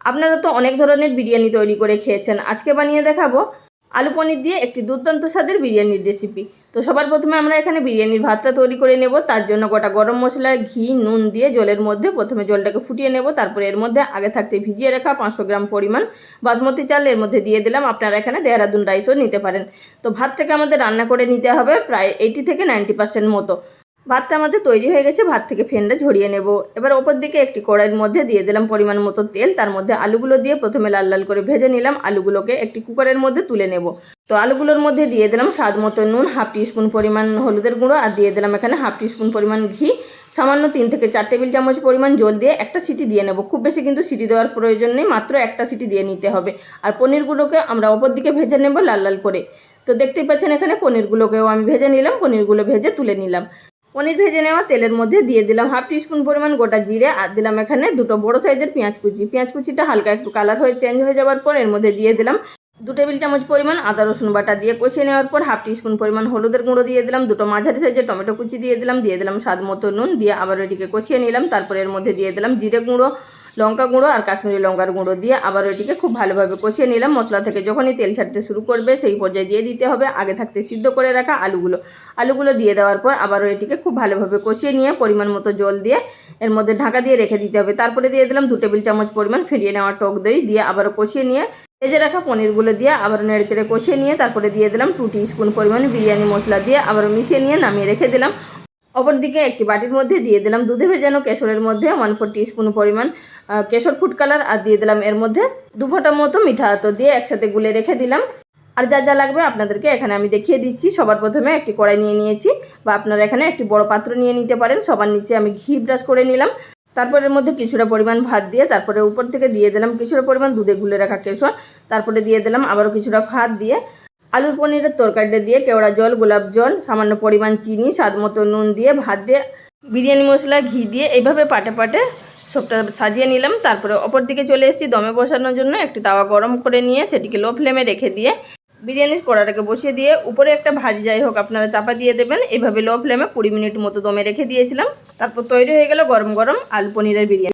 আপনারা তো অনেক ধরনের বিরিয়ানি তৈরি করে খেয়েছেন। আজকে বানিয়ে দেখাবো আলু পনির দিয়ে একটি দুর্দান্ত স্বাদের বিরিয়ানির রেসিপি। তো সবার প্রথমে আমরা এখানে বিরিয়ানির ভাতটা তৈরি করে নেব। তার জন্য গোটা গরম মশলা, ঘি, নুন দিয়ে জলের মধ্যে প্রথমে জলটাকে ফুটিয়ে নেব। তারপরে এর মধ্যে আগে থাকতে ভিজিয়ে রাখা 500 গ্রাম পরিমাণ বাসমতি চাল এর মধ্যে দিয়ে দিলাম। আপনারা এখানে দেহরাদুন রাইসও নিতে পারেন। তো ভাতটাকে আমাদের রান্না করে নিতে হবে প্রায় 80 থেকে 90% মতো। ভাতটা আমাদের তৈরি হয়ে গেছে, ভাত থেকে ফেনটা ঝরিয়ে নেব। এবার ওপর দিকে একটি কড়াইয়ের মধ্যে দিয়ে দিলাম পরিমাণ মতো তেল। তার মধ্যে আলুগুলো দিয়ে প্রথমে লাল লাল করে ভেজে নিলাম। আলুগুলোকে একটি কুকারের মধ্যে তুলে নেব। তো আলুগুলোর মধ্যে দিয়ে দিলাম স্বাদ মতো নুন, হাফ টিস্পুন পরিমাণ হলুদের গুঁড়ো, আর দিয়ে দিলাম এখানে হাফ টিস্পুন পরিমাণ ঘি, সামান্য 3 থেকে 4 টেবিল চামচ পরিমাণ জল দিয়ে একটা সিটি দিয়ে নেব। খুব বেশি কিন্তু সিটি দেওয়ার প্রয়োজন নেই, মাত্র একটা সিটি দিয়ে নিতে হবে। আর পনিরগুলোকে আমরা ওপর দিকে ভেজে নেব লাল লাল করে। তো দেখতেই পাচ্ছেন এখানে পনিরগুলোকেও আমি ভেজে নিলাম। পনিরগুলো ভেজে তুলে নিলাম। পনির ভেজে নেওয়া তেলের মধ্যে দিয়ে দিলাম হাফ টিস্পুন পরিমাণ গোটা জিরে, আর দিলাম এখানে দুটো বড় সাইজের পেঁয়াজ কুচি। পেঁয়াজ কুচিটা হালকা একটু কালার হয়ে চেঞ্জ হয়ে যাওয়ার পর এর মধ্যে দিয়ে দিলাম 2 টেবিল চামচ পরিমাণ আদা রসুন বাটা। দিয়ে কষিয়ে নেওয়ার পর হাফ টিস্পুন পরিমাণ হলুদের গুঁড়ো দিয়ে দিলাম। দুটো মাঝারি সাইজের টমেটো কুচি দিয়ে দিলাম স্বাদ মতো নুন দিয়ে আবার এটিকে কষিয়ে নিলাম। তারপর এর মধ্যে দিয়ে দিলাম জিরে গুঁড়ো, লঙ্কা গুঁড়ো আর কাশ্মীরি লঙ্কার গুঁড়ো দিয়ে আবার এটিকে খুব ভালোভাবে কষিয়ে নিলাম। মশলা থেকে যখনই তেল ছাড়তে শুরু করবে সেই পর্যায়ে দিয়ে দিতে হবে আগে থাকতে সিদ্ধ করে রাখা আলুগুলো দিয়ে দেওয়ার পর আবারও এটিকে খুব ভালোভাবে কষিয়ে নিয়ে পরিমাণ মতো জল দিয়ে এর মধ্যে ঢাকা দিয়ে রেখে দিতে হবে। তারপরে দিয়ে দিলাম 2 টেবিল চামচ পরিমাণ ফেটিয়ে নেওয়া টক দই দিয়ে আবারও কষিয়ে নিয়ে ভেজে রাখা পনিরগুলো দিয়ে আবার নেড়েচেড়ে কষিয়ে নিয়ে তারপরে দিয়ে দিলাম 2 টিস্পুন পরিমাণ বিরিয়ানি মশলা দিয়ে আবারও মিশিয়ে নিয়ে নামিয়ে রেখে দিলাম। অপরদিকে একটি বাটির মধ্যে দিয়ে দিলাম দুধে ভেজানো কেশরের মধ্যে 1/4 টিস্পুন পরিমাণ কেশর ফুড কালার, আর দিয়ে দিলাম এর মধ্যে 2 ফোঁটা মতো মিঠা আতর দিয়ে একসাথে গুলে রেখে দিলাম। আর যা যা লাগবে আপনাদেরকে এখানে আমি দেখিয়ে দিচ্ছি। সবার প্রথমে একটি কড়াই নিয়ে নিয়েছি, বা আপনারা এখানে একটি বড় পাত্র নিয়ে নিতে পারেন। সবার নিচে আমি ঘি ব্রাশ করে নিলাম। তারপর এর মধ্যে কিছুটা পরিমাণ ভাত দিয়ে তারপরে উপর থেকে দিয়ে দিলাম কিছুটা পরিমাণ দুধে গুলে রাখা কেশর। তারপরে দিয়ে দিলাম আবারও কিছুটা ভাত দিয়ে আলুর পনিরের তরকারিটা দিয়ে কেওড়া জল, গোলাপ জল, সামান্য পরিমাণ চিনি, স্বাদ মতো নুন দিয়ে ভাত দিয়ে বিরিয়ানি মশলা, ঘি দিয়ে এইভাবে পাটে পাটে সবটা সাজিয়ে নিলাম। তারপরে অপর দিকে চলে এসেছি দমে বসানোর জন্য। একটি তাওয়া গরম করে নিয়ে সেটিকে লো ফ্লেমে রেখে দিয়ে বিরিয়ানির কড়াটাকে বসিয়ে দিয়ে উপরে একটা ভাজি যাই হোক আপনারা চাপা দিয়ে দেবেন। এইভাবে লো ফ্লেমে 20 মিনিট মতো দমে রেখে দিয়েছিলাম। তারপর তৈরি হয়ে গেল গরম গরম আলু পনিরের বিরিয়ানি।